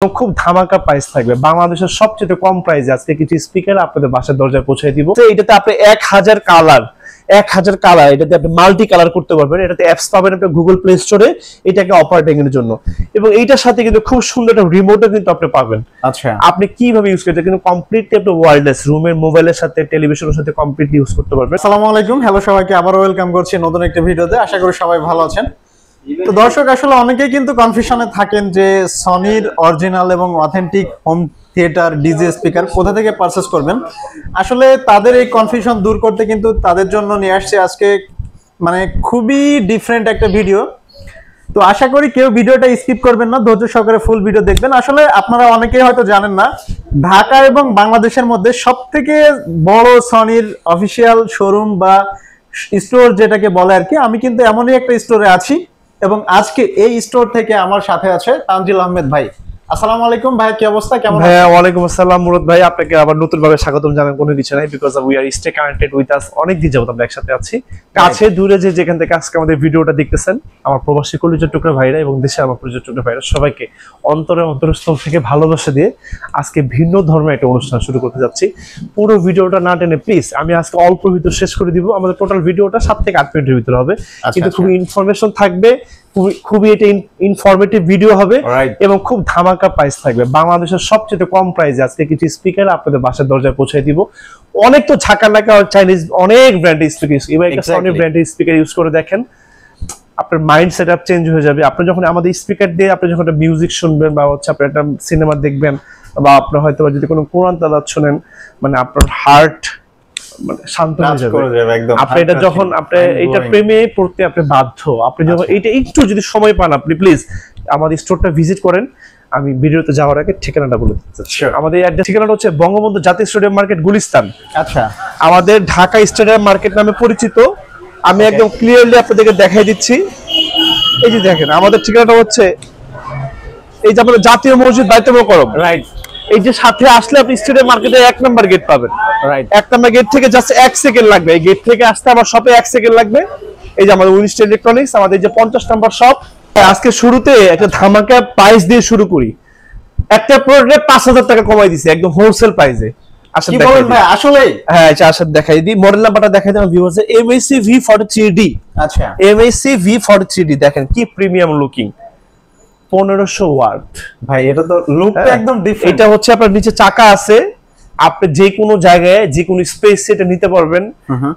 খুব ধামাকা প্রাইস থাকবে। বাংলাদেশের সবচেয়ে কম প্রাইসে আজকে কিছু স্পিকার আপনাদের বাসার দরজায় পৌঁছে দিব। এটাতে আপনি 1000 কালার এটাতে আপনি মাল্টি কালার করতে পারবেন। এটাতে অ্যাপস পাবেন আপনি গুগল প্লে স্টোরে, এটাকে অপারেটিং এর জন্য, এবং এইটার সাথে কিন্তু খুব সুন্দর একটা রিমোটও কিন্তু আপনি পাবেন। আচ্ছা, আপনি কিভাবে ইউজ করতে কিন্তু কমপ্লিটলি আপনি ওয়্যারলেস রুমের মোবাইলের সাথে টেলিভিশনের সাথে কমপ্লিটলি ইউজ করতে পারবেন। আসসালামু আলাইকুম, হ্যালো সবাইকে, আবার ওয়েলকাম করছি নতুন একটা ভিডিওতে। আশা করি সবাই ভালো আছেন। তো দর্শক, আসলে অনেকেই কিন্তু কনফিউশনে থাকেন যে সনির অরিজিনাল এবং authentic home theatre DJ speaker কোথা থেকে পারচেজ করবেন। আসলে তাদের এই কনফিউশন দূর করতে কিন্তু তাদের জন্য নিয়ে আসছে আজকে মানে খুবই ডিফারেন্ট একটা ভিডিও। তো আশা করি কেউ ভিডিওটা স্কিপ করবেন না, ধৈর্য সহকারে ফুল ভিডিও দেখবেন। আসলে আপনারা অনেকেই হয়তো জানেন না, ঢাকা এবং বাংলাদেশের মধ্যে সবথেকে বড় সনির অফিসিয়াল শোরুম বা স্টোর যেটাকে বলে আর কি, আমি কিন্তু এমনই একটা স্টোরে আছি এবং আজকে এই স্টোর থেকে আমার সাথে আছে তানজিল আহমেদ ভাই। আসসালামু আলাইকুম ভাই, কি অবস্থা, কেমন আছেন? হ্যাঁ, ওয়ালাইকুম আসসালাম মুরাদ ভাই, আপনাকে আবার নতুন ভাবে স্বাগতম জানার কোনো কিছু নাই, because we are stay connected with us. অনেক দিন যাবত আমরা একসাথে আছি, কাছে দূরে যে যেখান থেকে আজকে আমাদের ভিডিওটা দেখতেছেন, আমার প্রবাসী কলিজার টুকরা ভাইরা এবং দেশে আমার কলিজার টুকরা ভাইরা সবাইকে অন্তরস্থল থেকে ভালোবাসা দিয়ে আজকে ভিন্ন ধর্মের একটা অনুষ্ঠান শুরু করতে যাচ্ছি। পুরো ভিডিওটা না টেনে প্লিজ, আমি আজকে অল্প ভিডিও শেষ করে দিব। আমাদের টোটাল ভিডিওটা 7 থেকে 8 মিনিটের ভিতরে হবে, কিন্তু খুবই ইনফরমেশন থাকবে, খুবই এটা ইনফরমেটিভ ভিডিও হবে এবং খুব ধামাকা প্রাইস থাকবে। বাংলাদেশের সবচেয়ে কম প্রাইসে আজকে কিছু স্পিকার আপনাদের বাসার দরজায় পৌঁছে দিব। অনেক তো ঝাঁকানাকা চাইনিজ অনেক ব্র্যান্ডের স্পিকার, এবার একটা সনি ব্র্যান্ডের স্পিকার ইউজ করে দেখেন, আপনার মাইন্ড সেটআপ চেঞ্জ হয়ে যাবে। আপনি যখন আমাদের স্পিকার দিয়ে আপনি যখন একটা মিউজিক শুনবেন বা হচ্ছে আপনি একটা সিনেমা দেখবেন বা আপনার হয়তো যদি কোনো কোরআন তেলাওয়াত শুনেন, মানে আপনার হার্ট মানে শান্ত হয়ে যাবে একদম। আপনি এটা যখন আপনি এটা প্রেমে পড়তে আপনি বাধ্য, আপনি যখন এটা একটু যদি সময় পান, আপনি প্লিজ আমাদের স্টোরটা ভিজিট করেন। আমি ভিডিওতে যাওয়ার আগে ঠিকানাটা বলে দিচ্ছি। আমাদের ঠিকানাটা হচ্ছে বঙ্গবন্ধু জাতীয় স্টেডিয়াম মার্কেট, গুলিস্তান। আচ্ছা, আমাদের ঢাকা স্টেডিয়াম মার্কেট নামে পরিচিত। আমি একদম ক্লিয়ারলি আপনাদেরকে দেখাই দিচ্ছি। এই যে দেখেন, আমাদের ঠিকানাটা হচ্ছে এই যে আমাদের জাতীয় মসজিদ বাইতুল মোকাররম, রাইট। এই যে সাথে আসলে আপনি স্টেডিয়াম মার্কেটে 1 নাম্বার গেট পাবেন, রাইট। 1 নাম্বার গেট থেকে জাস্ট 1 সেকেন্ড লাগবে, এই গেট থেকে আসতে আমার শপে 1 সেকেন্ড লাগবে। এই যে আমাদের উইনস্টার ইলেকট্রনিক্স, আমাদের যে 50 নাম্বার শপ। আজকে শুরুতে একটা ধামাকা প্রাইস দিয়ে শুরু করি। একটা প্রোডাক্টে 5000 টাকা কমাই দিয়েছি একদম হোলসেল প্রাইসে। আসলে কি বলেন ভাই, আসলে হ্যাঁ, আচ্ছা আসলে দেখাই দিই, মডেল নাম্বারটা দেখাই দিই ভিউয়ার্স। MAC V43D। আচ্ছা, MAC V43D দেখেন কি প্রিমিয়াম লুকিং, 1500 ওয়াট ভাই। এটা তো লুকটা একদম ডিফারেন্ট। এটা হচ্ছে আপনার নিচে চাকা আছে, আপনি যে কোনো জায়গায় যে কোনো স্পেস এটা নিতে পারবেন।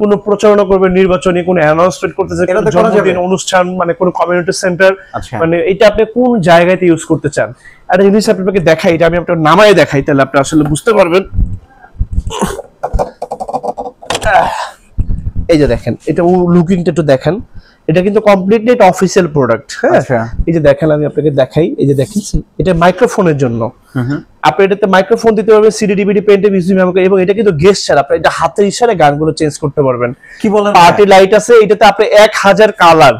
কোনো প্রচারণা করবেন, নির্বাচনী কোনো অ্যানাউন্সমেন্ট করতে চান, জন্মদিন অনুষ্ঠান, মানে কোনো কমিউনিটি সেন্টার, মানে এটা আপনি কোন জায়গাতে ইউজ করতে চান। একটা জিনিস আপনাকে দেখাই, এটা আমি আপনার নামায় দেখাই, তাহলে আপনি আসলে বুঝতে পারবেন। এই যে দেখেন, এটা লুকিংটা একটু দেখেন, এটা কিন্তু কমপ্লিটলি এটা অফিশিয়াল প্রোডাক্ট। হ্যাঁ, এই যে দেখেন, আমি আপনাকে দেখাই, এই যে দেখেন, এটা মাইক্রোফোনের জন্য। আপনি এটাতে মাইক্রোফোন দিতে পারবেন, CD DVD pen tape USB memory, এবং এটা কিন্তু গেস্টার, আপনি এটা হাতের ইশারায় গানগুলো চেঞ্জ করতে পারবেন। কি বলেন, পার্টি লাইট আছে, এটাতে আপনি 1000 কালার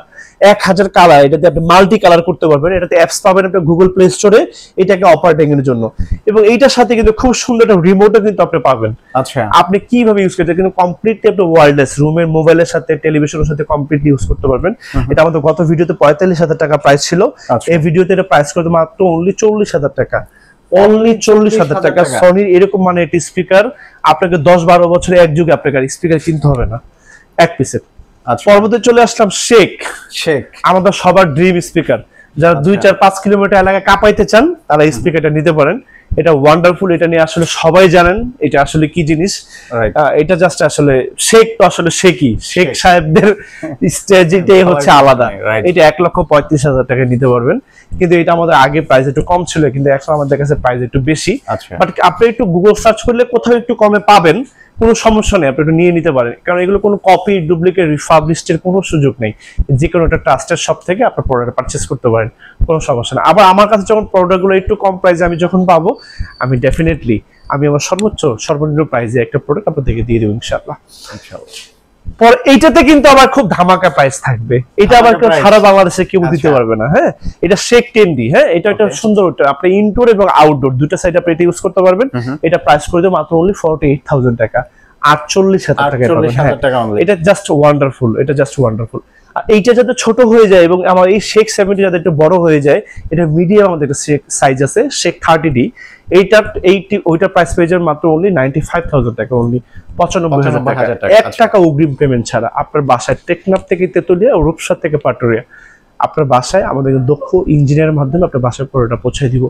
এটাতে আপনি মাল্টি কালার করতে পারবেন। এটাতে অ্যাপস পাবেন আপনি গুগল প্লে স্টোরে, এটাকে অপারেটিং এর জন্য, এবং এইটার সাথে কিন্তু খুব সুন্দর একটা রিমোটও কিন্তু আপনি পাবেন। আচ্ছা, আপনি কিভাবে ইউজ করতে কিন্তু কমপ্লিটলি আপনি ওয়্যারলেস রুমের মোবাইলের সাথে টেলিভিশনের সাথে কমপ্লিটলি ইউজ করতে পারবেন। এটা আমাদের গত ভিডিওতে 45000 টাকা প্রাইস ছিল, এই ভিডিওতে এটা প্রাইস করতে মাত্র অনলি 40000 টাকা। অনলি 40000 টাকা সনির এরকম মানে একটি স্পিকার আপনাকে 10-12 বছরে এক যুগে আপনাকে স্পিকার কিনতে হবে না এক পিসের। পরবর্তী চলে আসলাম শেখ, আমাদের সবার ড্রিম স্পিকার। যারা 2-4-5 কিলোমিটার এলাকা কাঁপাইতে চান, তারা এই স্পিকারটা নিতে পারেন। এটা ওয়ান্ডারফুল, এটা নিয়ে আসলে সবাই জানেন এটা আসলে কি জিনিস। এটা জাস্ট আসলে শেখ, তো আসলে শেখ সাহেবদের স্টেজটাই হচ্ছে আলাদা। এটা 1,35,000 টাকা নিতে পারবেন, কিন্তু এটা আমাদের আগে প্রাইস একটু কম ছিল, কিন্তু এখন আমাদের কাছে প্রাইস একটু বেশি। বাট আপনি একটু গুগল সার্চ করলে কোথাও একটু কমে পাবেন, কোনো সমস্যা নেই, আপনি একটু নিয়ে নিতে পারেন, কারণ এগুলো কোনো কপি ডুপ্লিকেট রিফাবলিশডের কোনো সুযোগ নেই। যে কোনো একটা ট্রাস্টেড শপ থেকে আপনার প্রোডাক্ট পারচেজ করতে পারেন, কোনো সমস্যা না। আবার আমার কাছে যখন প্রোডাক্টগুলো একটু কম প্রাইসে আমি যখন পাবো, আমি ডেফিনেটলি আমি আমার সর্বনিম্ন প্রাইসে একটা প্রোডাক্ট আপনাদেরকে দিয়ে দেবো ইনশাআল্লাহ। পর এইটাতে কিন্তু আবার খুব ধামাকা প্রাইস থাকবে, এটা আবার সারা বাংলাদেশে কেউ দিতে পারবে না। হ্যাঁ, এটা শেখ 10D। হ্যাঁ, এটা একটা সুন্দর, আপনি ইনডোর এবং আউটডোর দুটো সাইড আপনি এটা ইউজ করতে পারবেন। এটা প্রাইস করে দেবো মাত্র অনলি 48000 টাকা, 48,000 টাকা। এটা জাস্ট ওয়ান্ডারফুল, এটা জাস্ট ওয়ান্ডারফুল। এইটা যাতে ছোট হয়ে যায় এবং আমার এই শেখ 70 যাতে একটু বড় হয়ে যায়, এটা মিডিয়াম আমাদের কাছে সাইজ আছে শেখ 30D। ওইটার প্রাইস পেয়ে যাবেন মাত্র অনলি 95,000 টাকা, অনলি 95,000 টাকা, 1 টাকা অগ্রিম পেমেন্ট ছাড়া। আপনার বাসায় টেকনাফ থেকে তেতুলিয়া, রূপসা থেকে পাটুরিয়া, আপনার বাসায় আমাদের দক্ষ ইঞ্জিনিয়ারের মাধ্যমে আপনার বাসায় পুরোটা পৌঁছে দিব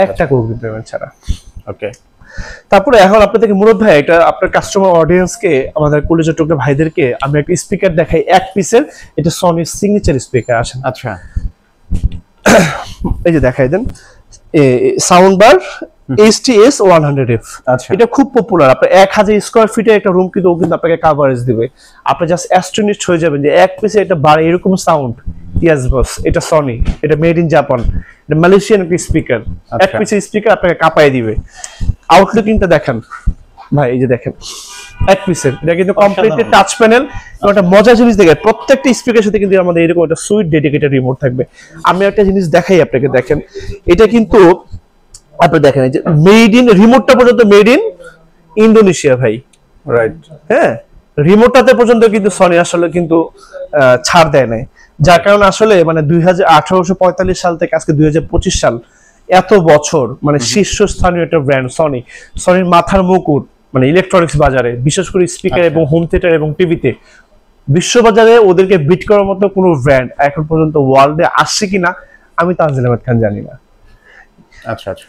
1 টাকা অগ্রিম পেমেন্ট ছাড়া। ওকে, তারপরে এখন আপনাদেরকে মুরদ ভাই, এটা আপনার কাস্টমার অডিয়েন্সকে, আমাদের কলেজের টুকরা ভাইদেরকে আমি একটা স্পিকার দেখাই 1 পিসের। এটা সনির সিগনেচার স্পিকার। আসেন, আচ্ছা, এই যে দেখাই দেন, সাউন্ড বার HTS 100F। আচ্ছা, এটা খুব পপুলার। আপনার 1000 স্কয়ার ফিটের একটা রুম কিন্তু আপনাকে কাভারেজ দিবে। আপনি জাস্ট অ্যাস্টনিশড হয়ে যাবেন যে 1 পিসে এটা বার এরকম সাউন্ড। ইয়েস বস, এটা সনি, এটা মেড ইন জাপান, এটা মালয়েশিয়ান একটা স্পিকার। 1 পিসের স্পিকার আপনাকে কাঁপায় দিবে। আউটলুকিংটা দেখেন ভাই, এই যে দেখেন 1 পিসের, এটা কিন্তু কমপ্লিটলি টাচ প্যানেল। একটা মজার জিনিস দেখেন, প্রত্যেকটা স্পিকারের সাথে কিন্তু আমাদের এরকম একটা সুইট ডেডিকেটেড রিমোট থাকবে। আমি একটা জিনিস দেখাই আপনাকে, দেখেন এটা কিন্তু আপনি দেখেন এই যে মেড ইন, রিমোটটা পর্যন্ত মেড ইন ইন্দোনেশিয়া ভাই। রাইট, হ্যাঁ, রিমোটটাতে পর্যন্ত কিন্তু সনি আসলে কিন্তু ছাড় দেয় নাই, যার কারণে আসলে মানে 1845 সাল থেকে আজকে 2025 সাল, এত বছর মানে শীর্ষস্থানীয় একটা ব্র্যান্ড সনি। সনির মাথার মুকুট মানে ইলেকট্রনিক্স বাজারে, বিশেষ করে স্পিকার এবং হোম থিয়েটার এবং টিভিতে বিশ্ববাজারে ওদেরকে বিট করার মতো কোনো ব্র্যান্ড এখন পর্যন্ত ওয়ার্ল্ডে আসছে কিনা আমি তানজিল আহমেদ খান জানি না। আচ্ছা আচ্ছা,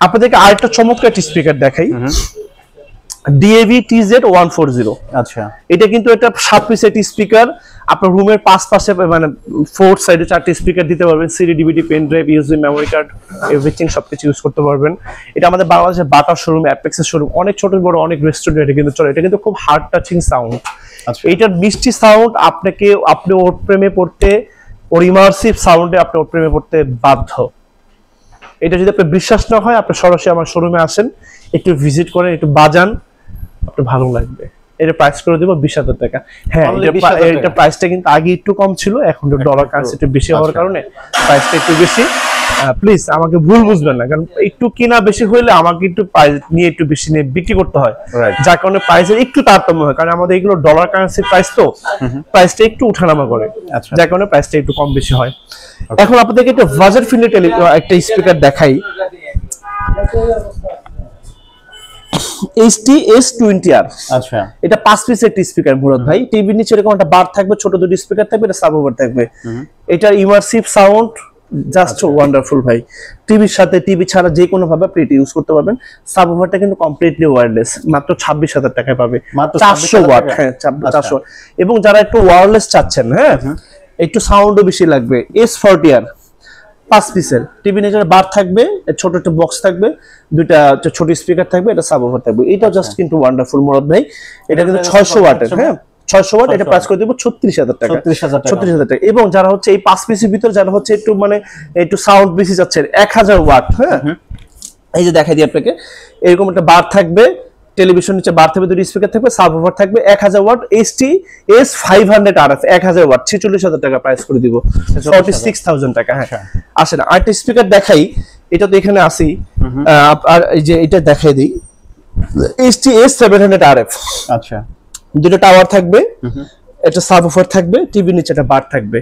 আপনাদেরকে আরেকটা চমৎকার স্পিকার দেখাই, DAV TZ140। আচ্ছা, এটা কিন্তু একটা 7 পিস একটি স্পিকার। আপনার রুমের পাশে মানে 4 সাইডে 4টি স্পিকার দিতে পারবেন, CD, DVD, pen drive, USB, memory card, everything সবকিছু ইউজ করতে পারবেন। এটা আমাদের বাংলাদেশের বাটার শোরুম, অ্যাপেক্সের শোরুম, অনেক ছোট বড় অনেক রেস্টুরেন্ট এটা কিন্তু চলে। এটা কিন্তু খুব হার্ড টাচিং সাউন্ড। এইটার মিষ্টি সাউন্ড আপনি ওর প্রেমে পড়তে, ওর ইমার্সিভ সাউন্ডে আপনি ওর প্রেমে পড়তে বাধ্য। এটা যদি আপনার বিশ্বাস না হয়, আপনি সরাসরি আমার শোরুমে আসেন, একটু ভিজিট করেন, একটু বাজান, আপনার ভালো লাগবে। এটা প্রাইস করে দেবো 20,000 টাকা। হ্যাঁ, এটা প্রাইসটা কিন্তু আগে একটু কম ছিল, এখন ডলার কারেন্সি একটু বেশি হওয়ার কারণে প্রাইসটা একটু বেশি। প্লিজ আমাকে ভুল বুঝবেন না, কারণ একটু কিনা বেশি হলে আমাকে একটু প্রাইস নিয়ে একটু বেশি নিয়ে বিক্রি করতে হয়, যার কারণে প্রাইসের একটু তারতম্য হয়। কারণ আমাদের এগুলো ডলার কারেন্সির প্রাইস, তো প্রাইসটা একটু উঠানামা করে, যার কারণে প্রাইসটা একটু কম বেশি হয়। এখন আপনাদেরকে একটা বাজার ফিল্ডের একটা স্পিকার দেখাই, HTS20R। আচ্ছা, এটা 5 পিসের একটি স্পিকার মুরাদ ভাই। টিভির নিচে এরকম একটা বার থাকবে, ছোট দুটো স্পিকার থাকবে, এটা সাবওুফার থাকবে। এটা ইমার্সিভ সাউন্ড জাস্ট ওয়ান্ডারফুল ভাই। টিভির সাথে, টিভি ছাড়া যে কোনো ভাবে আপনি এটা ইউজ করতে পারবেন। সাবওুফারটা কিন্তু কমপ্লিটলি ওয়্যারলেস, মাত্র 26,000 টাকায় পাবে, 400 ওয়াট। হ্যাঁ, 400 ওয়াট। এবং যারা একটু ওয়্যারলেস চাচ্ছেন, হ্যাঁ একটু সাউন্ডও বেশি লাগবে, S40R 5 পিসের। টিভি নিচে বার থাকবে, ছোট একটা বক্স থাকবে, দুইটা ছোট স্পিকার থাকবে, এটা সাবওুফার থাকবে। এটা জাস্ট কিন্তু ওয়ান্ডারফুল মুরাদ ভাই। এটা কিন্তু 600 ওয়াটের, হ্যাঁ 600 ওয়াট। এটা প্রাইস করে দেব 36,000 টাকা, 36,000 টাকা। এবং যারা হচ্ছে এই 5 পিসের ভিতর, যারা হচ্ছে একটু মানে একটু সাউন্ড বেশি যাচ্ছে, 1000 ওয়াট, হ্যাঁ এই যে দেখাই দিই আপনাকে, এরকম একটা বার থাকবে, টেলিভিশন নিচে বার থাকবে, দুটো স্পিকার থাকবে, সাবওুফার থাকবে, 1000 ওয়াট, HTS500RF 1000 ওয়াট, 46,000 টাকা প্রাইস করে দিব, 46,000 টাকা। হ্যাঁ, আসেন আরেকটা স্পিকার দেখাই, এটা তো এখানে আসি। আর এই যে এটা দেখাই দিই, HTS700RF। আচ্ছা, দুটো টাওয়ার থাকবে, একটা সাবওুফার থাকবে, টিভির নিচে একটা বার থাকবে,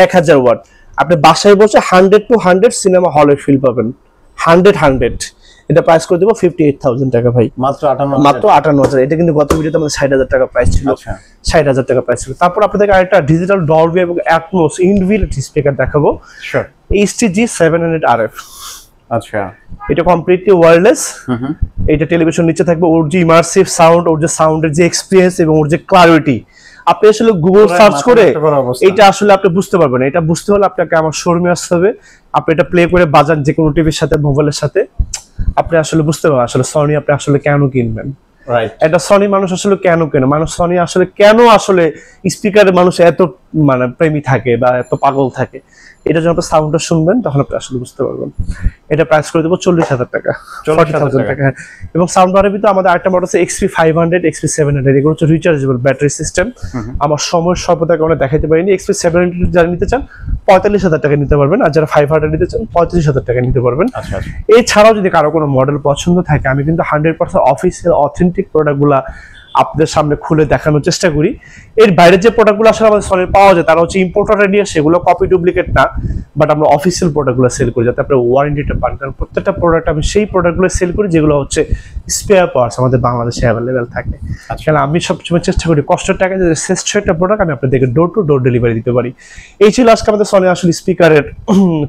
1000 ওয়াট। আপনি বাসায় বসে 100 to 100 সিনেমা হলের ফিল পাবেন, 100। এটা প্রাইস করে দেবো 58,000 টাকা ভাই, মাত্র 58,000। এটা কিন্তু গত ভিডিওতে আমাদের 60,000 টাকা প্রাইস ছিল, 60,000 টাকা প্রাইস ছিল। তারপর আপনাদেরকে আরেকটা ডিজিটাল ডলবি এবং অ্যাটমস ইনবিল্ট স্পিকার দেখাবো, HTG700RF। আচ্ছা, এটা কমপ্লিটলি ওয়্যারলেস। এটা টেলিভিশন নিচে থাকবে, ওর যে ইমার্সিভ সাউন্ড, ওর যে সাউন্ডের যে এক্সপিরিয়েন্স এবং ওর যে ক্লারিটি, আপনি আসলে গুগল সার্চ করে এটা আসলে আপনি বুঝতে পারবেন। এটা বুঝতে হলে আপনাকে আমার শোরুমে আসতে হবে। আপনি এটা প্লে করে বাজান যে কোনো টিভির সাথে, মোবাইলের সাথে, আপনি আসলে বুঝতে পারবেন আসলে সনি আপনি আসলে কেন কিনবেন। এটা সনি মানুষ আসলে কেন কেনে, মানুষ সনি আসলে কেন আসলে স্পিকারে মানুষ এত মানে প্রেমী থাকে বা এত পাগল থাকে, এটা যখন আপনি সাউন্ডটা শুনবেন তখন আপনি আসলে বুঝতে পারবেন। এটা প্রাইস করে দেবো 40,000 টাকা, 40,000 টাকা। এবং সাউন্ড বারের ভিতরে আমাদের আরেকটা মডেল আছে XP500, XP700। এগুলো হচ্ছে রিচার্জেবল ব্যাটারি সিস্টেম। আমার সময়ের স্বল্পতার কারণে দেখাইতে পারিনি। XP700 যারা নিতে চান 45,000 টাকা নিতে পারবেন, আর যারা 500 নিতে চান 35,000 টাকা নিতে পারবেন। এছাড়াও যদি কারো কোনো মডেল পছন্দ থাকে, আমি কিন্তু 100% অফিসিয়াল অথেন্টিক প্রোডাক্টগুলা আপনাদের সামনে খুলে দেখানোর চেষ্টা করি। এর বাইরে যে প্রোডাক্টগুলো আসলে আমাদের সনির পাওয়া যায় তারা হচ্ছে ইম্পোর্টার নিয়ে, সেগুলো কপি ডুপ্লিকেট না, বাট আমরা অফিসিয়াল প্রোডাক্টগুলো সেল করি যাতে আপনার ওয়ারেন্টিটা পান। কারণ প্রত্যেকটা প্রোডাক্ট আমি সেই প্রোডাক্টগুলো সেল করি যেগুলো হচ্ছে স্পেয়ার পার্টস আমাদের বাংলাদেশে অ্যাভেলেবেল থাকে। কারণ আমি সবসময় চেষ্টা করি কষ্টের টাকা যে শ্রেষ্ঠ একটা প্রোডাক্ট আমি আপনাদেরকে ডোর টু ডোর ডেলিভারি দিতে পারি। এই ছিল আজকে আমাদের সনি আসলে স্পিকারের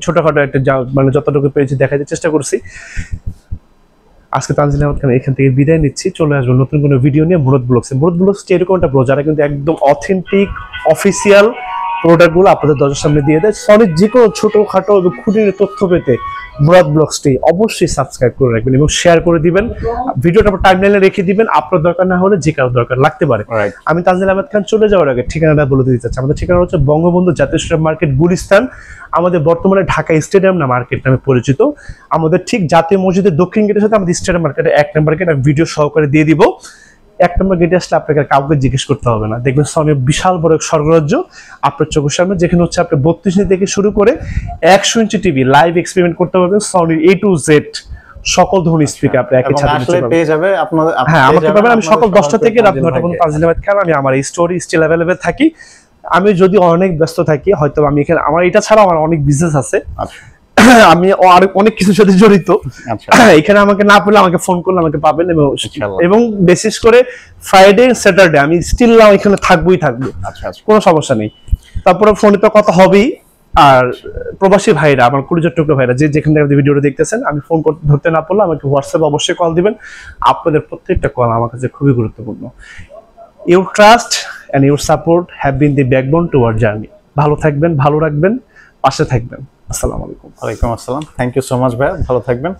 ছোটখাটো একটা মানে যতটুকু পেরেছি দেখাতে চেষ্টা করছি। আজকে তানজিল আহমেদ খান এখান থেকে বিদায় নিচ্ছি, চলে আসবো নতুন কোনো ভিডিও নিয়ে মুরাদ ব্লগসে। মুরাদ ব্লগস এরকম একটা ব্লগ যারা কিন্তু একদম অথেন্টিক অফিসিয়াল প্রোডাক্টগুলো আপনাদের দরজার সামনে দিয়ে দেয়। সনির যে কোনো ছোটখাটো এবং খুঁটিনাটি তথ্য পেতে মুরাদ ব্লগসটি অবশ্যই সাবস্ক্রাইব করে রাখবেন এবং শেয়ার করে দিবেন। ভিডিওটা টাইমলাইনে রেখে দিবেন, আপনার দরকার না হলে যে কারো দরকার লাগতে পারে। আমি তানজিল আহমেদ খান চলে যাওয়ার আগে ঠিকানাটা বলে দিতে চাচ্ছি। আমাদের ঠিকানা হচ্ছে বঙ্গবন্ধু জাতীয় স্টেডিয়াম মার্কেট, গুলিস্তান। আমাদের বর্তমানে ঢাকা স্টেডিয়াম না মার্কেট নামে পরিচিত। আমাদের ঠিক জাতীয় মসজিদের দক্ষিণ গেটের সাথে আমাদের স্টেডিয়াম মার্কেটে 1 নম্বর গেট, আমি ভিডিও সহকারে দিয়ে দিব। 1 নম্বর গেটে আসলে আপনাকে কাউকে জিজ্ঞেস করতে হবে না, দেখবেন সনির বিশাল বড় এক স্বর্গরাজ্য আপনার চোখের সামনে, যেখানে হচ্ছে আপনি 32 ইঞ্চি থেকে শুরু করে 100 ইঞ্চি টিভি লাইভ এক্সপেরিমেন্ট করতে পারবেন। সনির A to Z সকল ধরনের স্পিকার আপনি একই ছাদে আসলে পেয়ে যাবে আপনাদের। হ্যাঁ, আমাকে পাবেন। আমি সকাল 10টা থেকে রাত 9টা পর্যন্ত তানজিল আহমেদ খান, আমি আমার এই স্টোরি স্টিল অ্যাভেলেবেল থাকি। আমি যদি অনেক ব্যস্ত থাকি হয়তো আমি এখানে, আমার এটা ছাড়া আমার অনেক বিজনেস আছে, আমি অনেক কিছুর সাথে জড়িত। এখানে আমাকে না পেলে আমাকে ফোন করলে আমাকে পাবেন, এবং বিশেষ করে ফ্রাইডে স্যাটারডে আমি স্টিল এখানে থাকবোই থাকবো, কোনো সমস্যা নেই। তারপরে ফোনে তো কথা হবেই। আর প্রবাসী ভাইরা, আমার কুড়িজোর টুকরো ভাইরা যে যেখান থেকে ভিডিওটা দেখতেছেন, আমি ফোন ধরতে না পারলে আমাকে হোয়াটসঅ্যাপে অবশ্যই কল দিবেন। আপনাদের প্রত্যেকটা কল আমার কাছে খুবই গুরুত্বপূর্ণ। Your trust and your support have been the backbone to our journey. ভালো থাকবেন, ভালো রাখবেন, পাশে থাকবেন। আসসালামু আলাইকুম। ওয়ালাইকুম আসসালাম। থ্যাংক ইউ সো মাচ ভাই, ভালো থাকবেন।